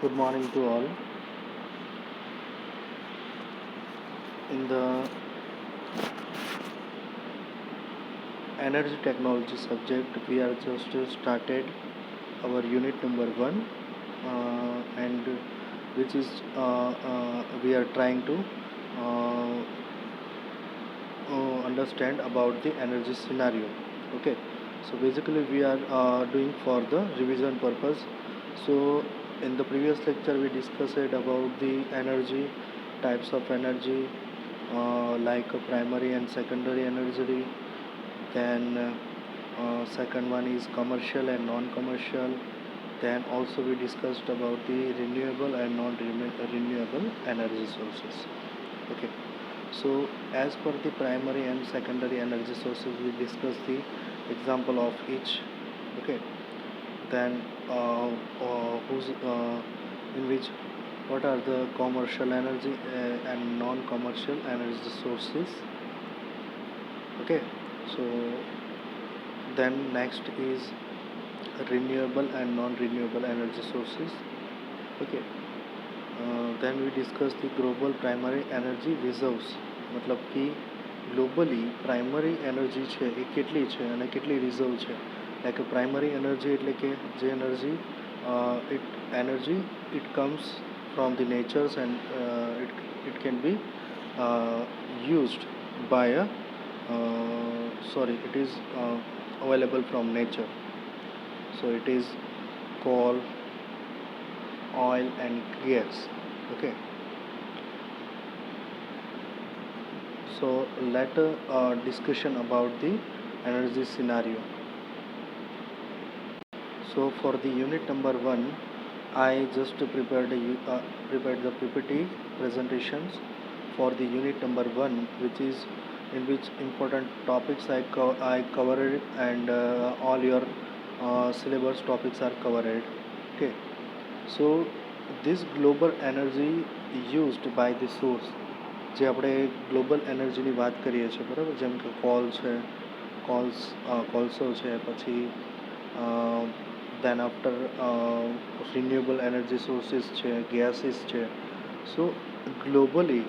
Good morning to all. In the energy technology subject, we are just started our unit number one, and which is we are trying to uh, understand about the energy scenario. Okay, so basically we are doing for the revision purpose. So in the previous lecture we discussed about the energy types of energy, like primary and secondary energy. Then second one is commercial and non-commercial. Then also we discussed about the renewable and non-renewable energy sources. Okay, so as per the primary and secondary energy sources, we discussed the example of each. Okay, then who's in which what are the commercial energy and non-commercial energy sources. Okay, so then next is renewable and non-renewable energy sources. Okay, then we discuss the global primary energy reserves. मतलब कि globally primary energy છે એ કેટલી છે અને કેટલી reserve છે. Like primary energy એટલે કે જે energy it comes from the natures, and it can be used by a it is available from nature. So it is coal, oil and gas. Okay, so let discussion about the energy scenario. So for the unit number one, I just prepared the PPT presentations for the unit number one, which is in which important topics I covered, and all your syllabus topics are covered. Okay, so this global energy used by the source, જે આપણે global એનર્જીની વાત કરીએ છીએ બરાબર, જેમ કે કોલસો છે, પછી then after renewable energy sources છે, gases છે. So globally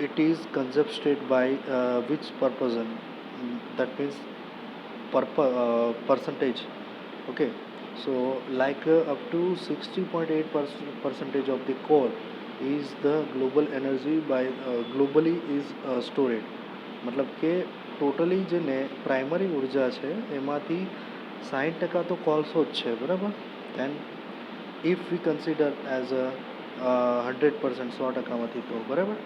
it is consumed by which purpose, that means percentage. Okay, so like up to 60.8% of the coal is the global energy by globally is stored. मतलब કે totally જે primary ઉર્જા છે એમાંથી 60% તો કોલસો જ છે બરાબર. Then if we consider as a 100%, 100%માંથી તો બરાબર,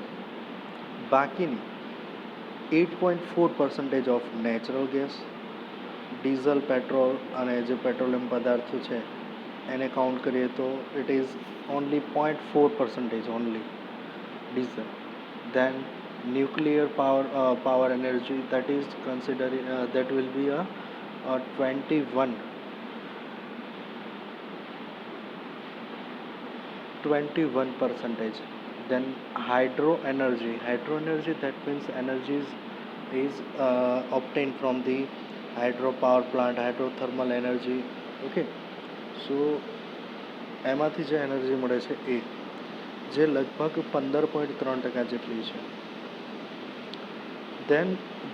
બાકીની 8.4% of natural gas, diesel, petrol અને જે પેટ્રોલિયમ પદાર્થો છે એને કાઉન્ટ કરીએ તો it is only 0.4% only diesel. Then nuclear power energy, that is considering that will be a 21%. Then hydro energy, that means energy is obtained from the hydro power plant, hydrothermal energy. Okay, so એમાંથી જે energy મળે છે એ જે લગભગ 15.3% જેટલી છે. Then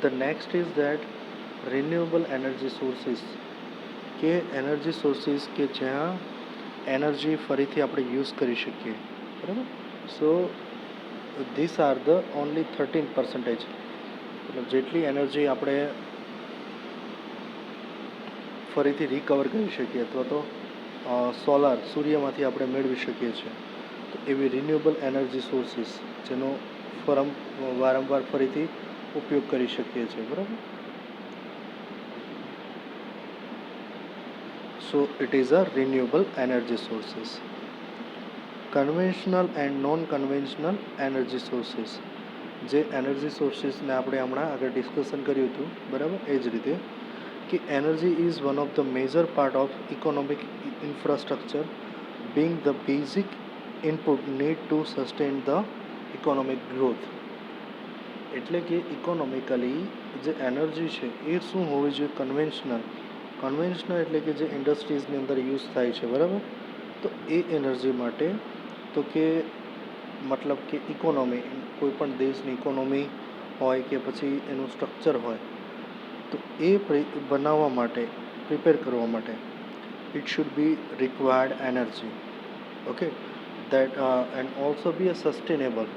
the next is that renewable energy sources, કે energy sources કે જ્યાં એનર્જી ફરીથી આપણે યુઝ કરી શકીએ બરાબર. So this are the only 13%. मतलब જેટલી એનર્જી આપણે ફરીથી રિકવર કરી શકીએ અથવા તો સોલાર સૂર્યમાંથી આપણે મેળવી શકીએ છીએ, તો એવી રિન્યુએબલ એનર્જી સોર્સિસ જેનો વારંવાર ફરીથી ઉપયોગ કરી શકીએ છીએ બરાબર. So it is a renewable energy sources. Conventional and non conventional energy sources, જે એનર્જી સોર્સિસને આપણે હમણાં આગળ ડિસ્કશન કર્યું હતું બરાબર, એ જ રીતે कि energy is one of the major part of economic infrastructure, being the basic input need to sustain the economic growth. એટલે કે ઇકોનોમિકલી જે એનર્જી છે એ શું હોવી જોઈએ? કન્વેન્શનલ એટલે કે જે ઇન્ડસ્ટ્રીઝની અંદર યુઝ થાય છે બરાબર, તો એ એનર્જી માટે તો કે મતલબ કે ઇકોનોમી, કોઈ પણ દેશની ઇકોનોમી હોય કે પછી એનું સ્ટ્રક્ચર હોય, તો એ બનાવવા માટે, પ્રિપેર કરવા માટે it should be required energy. Okay, that and also be a sustainable.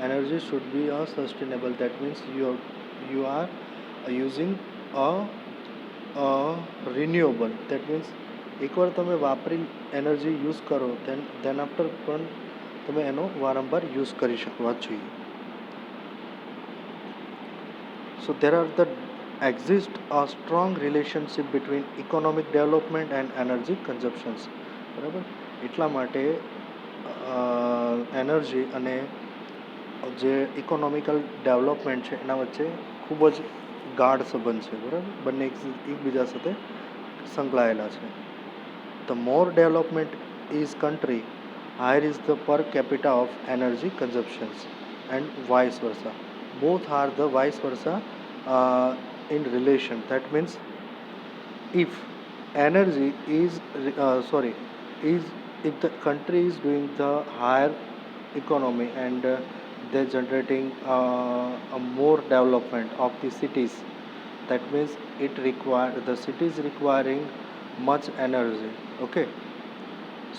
Energy should be a sustainable. That means you are using a renewable. That means એકવાર તમે વાપરી એનર્જી યુઝ કરો then after પણ તમે એનો વારંવાર યુઝ કરી શકવા જોઈએ. So there are the exist a strong relationship between economic development and energy consumptions. બરાબર, એટલા માટે એનર્જી અને જે ઇકોનોમિકલ ડેવલપમેન્ટ છે એના વચ્ચે ખૂબ જ ગાઢ સંબંધ છે. બરાબર, બંને એકબીજા સાથે સંકળાયેલા છે. The more development is country, higher is the per capita of energy consumptions and vice versa. Both are the vice versa in relation. That means if energy is if the country is doing the higher economy and they're generating a more development of the cities, that means the cities requiring much energy. Okay,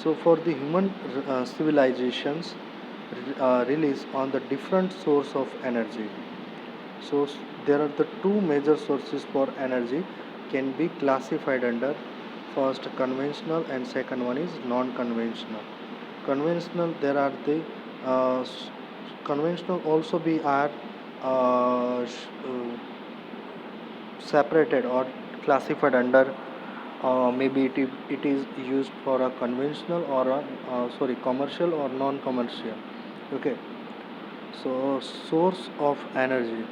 so for the human civilizations release on the different source of energy. So there are the two major sources for energy can be classified under first conventional and second one is non-conventional. Conventional, there are the conventional also be are separated or classified under maybe it is used for a conventional or a commercial or non-commercial. Okay, so source of energy,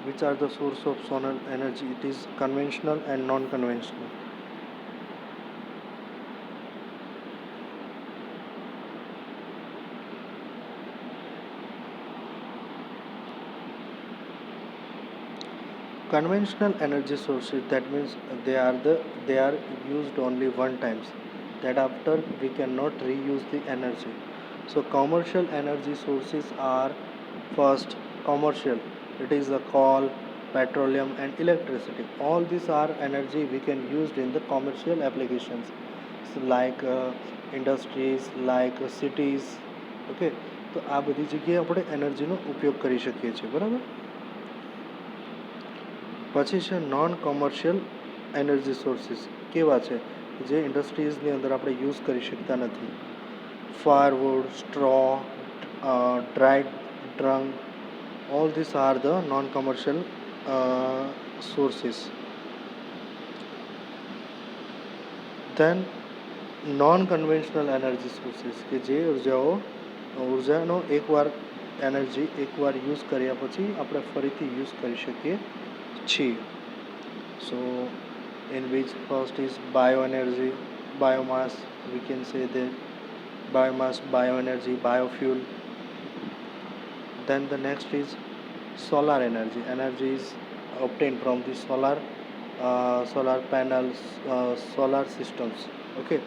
which are the source of solar energy? It is conventional and non-conventional. Conventional energy sources, that means they are used only one times, that after we cannot reuse the energy. So commercial energy sources are first commercial, it is the coal, petroleum and electricity. All these are energy we can use in the commercial applications, so like industries, like cities. Okay, તો આ બધી જગ્યાએ આપણે એનર્જીનો ઉપયોગ કરી શકીએ છીએ. બરાબર, પછી છે નોન કોમર્શિયલ એનર્જી સોર્સિસ. કેવા છે? જે ઇન્ડસ્ટ્રીઝની અંદર આપણે યુઝ કરી શકતા નથી. Firewood, straw, dried drunk, all these are the non-commercial sources. Then non-conventional energy sources, કે જે ઉર્જાનો એકવાર એનર્જી એકવાર યુઝ કર્યા પછી આપણે ફરીથી યુઝ કરી શકીએ છીએ. So in which first is bioenergy, biomass, we can say that biomass, bioenergy, biofuel. Then the next is solar energy. Energy is obtained from the solar panels, solar systems. Okay,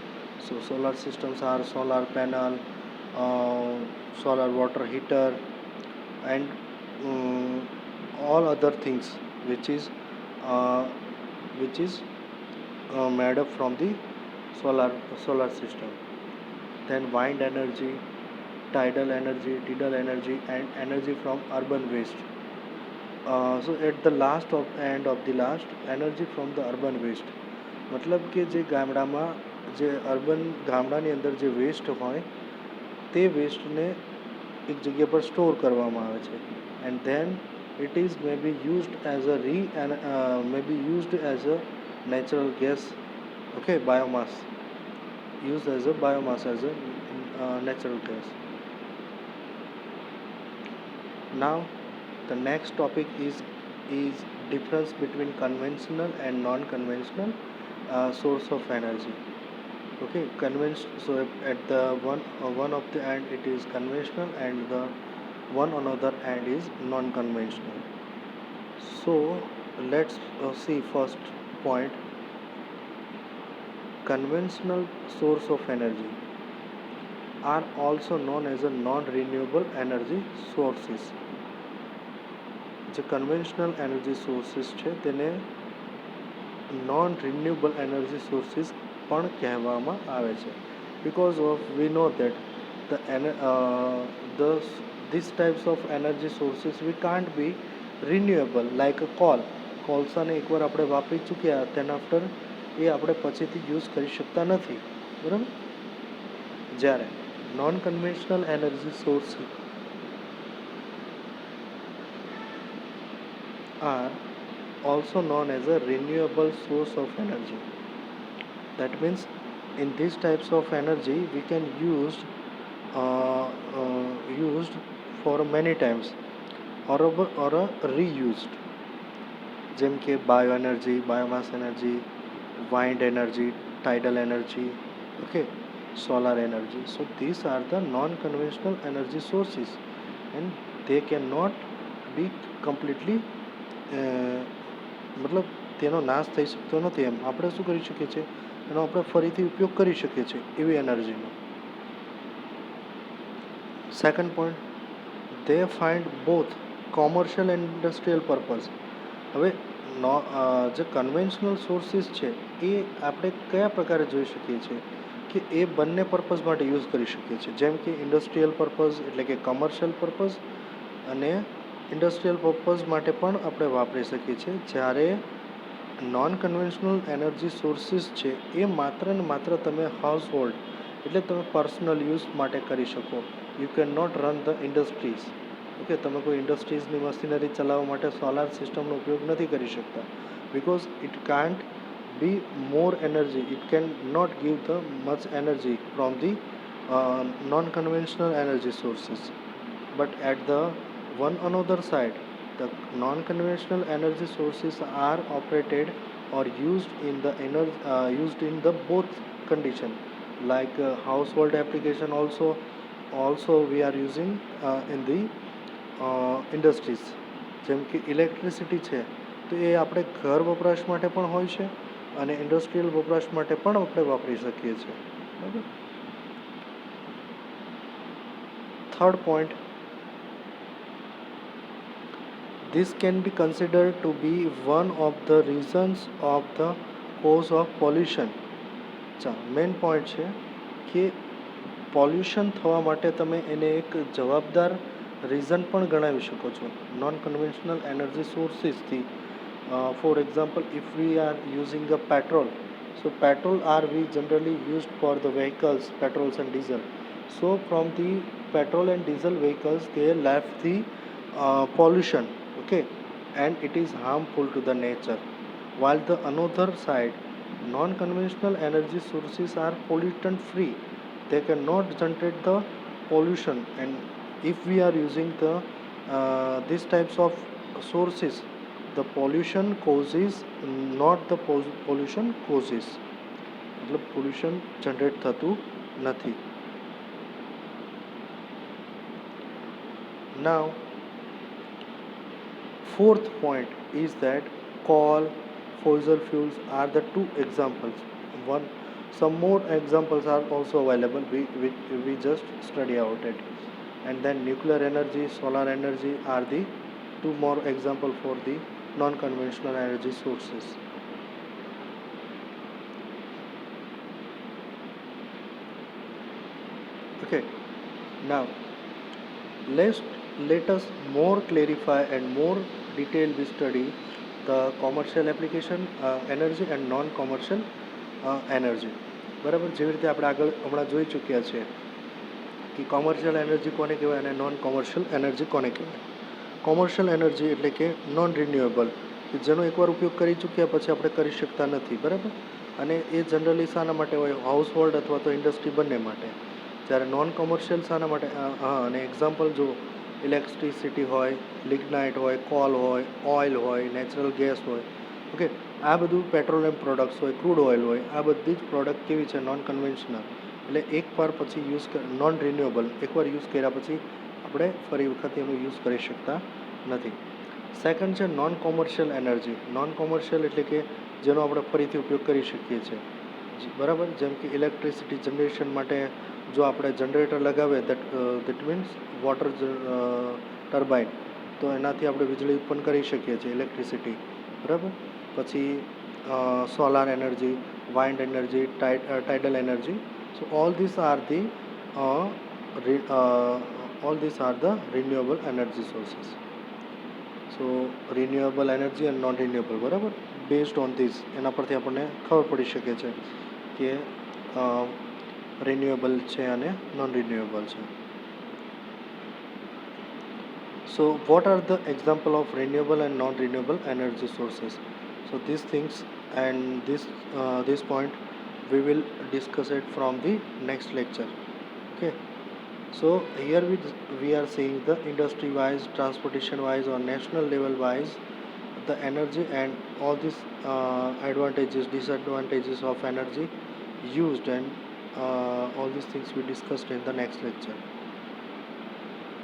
so solar systems are solar panel, solar water heater and all other things which is made up from the solar system. Then wind energy, tidal energy, and energy from urban waste. So at the end of the last, energy from the urban waste. मतलब કે જે ગામડામાં જે urban ગામડાની અંદર જે waste હોય તે વેસ્ટને એક જગ્યા પર સ્ટોર કરવામાં આવે છે and then it is maybe used as a natural gas. Okay, biomass, used as a biomass, as a natural gas. Now the next topic is difference between conventional and non-conventional source of energy. Okay, so at the one of the end it is conventional and the one another end is non-conventional. So let's see first point, conventional source of energy are also known as a non-renewable energy sources. જે conventional energy sources છે તેને non renewable energy sources પણ કહેવામાં આવે છે, because of we know that the these types of energy sources we can't be renewable, like a કોલસાને એકવાર આપણે વાપરી ચૂક્યા તેના આફ્ટર એ આપણે પછીથી યુઝ કરી શકતા નથી, બરાબર. જ્યારે non conventional energy source are also known as a renewable source of energy. That means in these types of energy we can used for many times or a reused, જેમ કે bio energy, biomass energy, wind energy, tidal energy, okay, solar energy. So these are the non-conventional energy sources and they cannot be completely મતલબ તેનો નાશ થઈ શકતો નથી. એમ આપણે શું કરી શકીએ છીએ, એનો આપણે ફરીથી ઉપયોગ કરી શકીએ છીએ એવી એનર્જીનો. Second point, they find both commercial and industrial purpose. હવે જે કન્વેન્શનલ સોર્સિસ છે એ આપણે કયા પ્રકારે જોઈ શકીએ છીએ કે એ બંને પર્પઝ માટે યુઝ કરી શકીએ છીએ, જેમ કે ઇન્ડસ્ટ્રીયલ પર્પઝ એટલે કે કમર્શિયલ પર્પઝ અને ઇન્ડસ્ટ્રીયલ પર્પઝ માટે પણ આપણે વાપરી શકીએ છીએ. જ્યારે નોન કન્વેન્શનલ એનર્જી સોર્સિસ છે એ માત્ર ને માત્ર તમે હાઉસ હોલ્ડ એટલે તમે પર્સનલ યુઝ માટે કરી શકો. You can not run the industries. Okay, તમે કોઈ ઇન્ડસ્ટ્રીઝની મશીનરી ચલાવવા માટે સોલાર સિસ્ટમનો ઉપયોગ નથી કરી શકતા, because it can't be more energy, it can not give the much energy from the non conventional energy sources. But at the one another side, the non-conventional energy sources are operated or used in the both condition, like household application also we are using in the industries. જેમ કે electricity છે તો એ આપણે ઘર વપરાશ માટે પણ હોય છે અને ઇન્ડસ્ટ્રીયલ વપરાશ માટે પણ આપણે વાપરી શકીએ છીએ, બરાબર. Third point, this can be considered to be one of the reasons of the cause of pollution. Main point છે કે પોલ્યુશન થવા માટે તમે એને એક જવાબદાર રીઝન પણ ગણાવી શકો છો નોન કન્વેન્શનલ એનર્જી સોર્સિસથી. For example, if we are using a petrol, so petrol are we generally used for the vehicles, petrols and diesel. So from the petrol and diesel vehicles they left the pollution, okay, and it is harmful to the nature. While the another side, non-conventional energy sources are pollutant free, they cannot generate the pollution, and if we are using the these types of sources, the pollution causes, not the pollution causes, मतलब pollution generate થતું નથી. Now fourth point is that coal, fossil fuels are the two examples. Some more examples are also available. We just study out it. And then nuclear energy, solar energy are the two more example for the non-conventional energy sources. Okay. Now let us more clarify and more detail we study the commercial application energy and non-commercial energy. બરાબર, જેવી રીતે આપણે આગળ હમણાં જોઈ ચૂક્યા છીએ કે કોમર્શિયલ એનર્જી કોને કહેવાય અને નોન કોમર્શિયલ એનર્જી કોને કહેવાય. કોમર્શિયલ એનર્જી એટલે કે નોન રિન્યુએબલ, કે જેનો એકવાર ઉપયોગ કરી ચૂક્યા પછી આપણે કરી શકતા નથી, બરાબર. અને એ જનરલી શાના માટે હોય, હાઉસ હોલ્ડ અથવા તો ઇન્ડસ્ટ્રી બંને માટે. જ્યારે નોન કોમર્શિયલ શાના માટે, અને એક્ઝામ્પલ જો ઇલેક્ટ્રિસિટી હોય, લિગ્નાઇટ હોય, કોલ હોય, ઓઇલ હોય, નેચરલ ગેસ હોય, ઓકે, આ બધું પેટ્રોલિયમ પ્રોડક્ટ્સ હોય, ક્રૂડ ઓઇલ હોય, આ બધી જ પ્રોડક્ટ કેવી છે, નોન કન્વેન્શનલ, એટલે એકવાર પછી નોન રિન્યુએબલ, એકવાર યુઝ કર્યા પછી આપણે ફરી વખત એનો યુઝ કરી શકતા નથી. સેકન્ડ છે non commercial energy. Non commercial એટલે કે જેનો આપણે ફરીથી ઉપયોગ કરી શકીએ છીએ, બરાબર. જેમ કે ઇલેક્ટ્રિસિટી જનરેશન માટે જો આપણે જનરેટર લગાવીએ દેટ મીન્સ વોટર ટર્બાઇન, તો એનાથી આપણે વીજળી ઉત્પન્ન કરી શકીએ છીએ ઇલેક્ટ્રિસિટી. બરાબર. પછી solar energy, wind energy, tidal energy. So all this are the renewable energy sources. So renewable energy and non renewable, બરાબર. બેઝડ ઓન ધીસ એના પરથી આપણને ખબર પડી શકે છે કે રિન્યુએબલ છે અને નોન રિન્યુએબલ છે. So what are the example of renewable and non-renewable energy sources? So these things and this point we will discuss it from the next lecture. Okay. So here we are seeing the industry wise, transportation wise or national level wise the energy and all these advantages, disadvantages of energy used, and all these things we discussed in the next lecture.